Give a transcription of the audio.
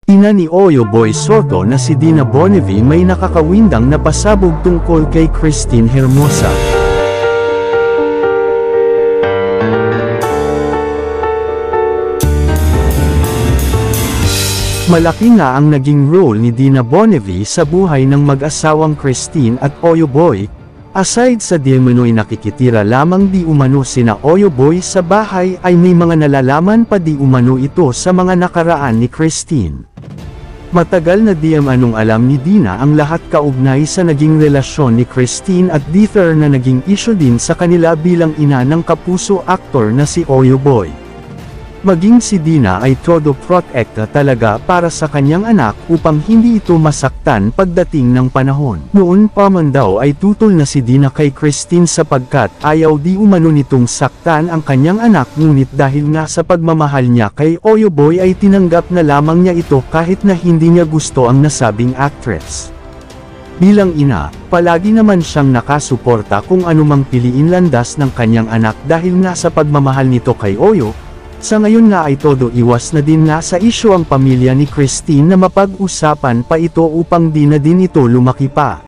Ina ni Oyo Boy Soto na si Dina Bonnevie may nakakawindang na pasabog tungkol kay Christine Hermosa. Malaki nga ang naging role ni Dina Bonnevie sa buhay ng mag-asawang Christine at Oyo Boy. Aside sa di umano'y nakikitira lamang di umano sina Oyo Boy sa bahay ay may mga nalalaman pa di umano ito sa mga nakaraan ni Christine. Matagal na di umanong alam ni Dina ang lahat kaugnay sa naging relasyon ni Christine at dither na naging issue din sa kanila bilang ina ng kapuso aktor na si Oyo Boy. Maging si Dina ay todo protecta talaga para sa kanyang anak upang hindi ito masaktan pagdating ng panahon. Noon pa man daw ay tutol na si Dina kay Christine sapagkat ayaw di umano nitong saktan ang kanyang anak, ngunit dahil nga sa pagmamahal niya kay Oyo Boy ay tinanggap na lamang niya ito kahit na hindi niya gusto ang nasabing actress. Bilang ina, palagi naman siyang nakasuporta kung anumang piliin landas ng kanyang anak dahil nga sa pagmamahal nito kay Oyo. Sa ngayon nga ay todo iwas na din nga sa isyu ang pamilya ni Christine na mapag-usapan pa ito upang di na din ito lumaki pa.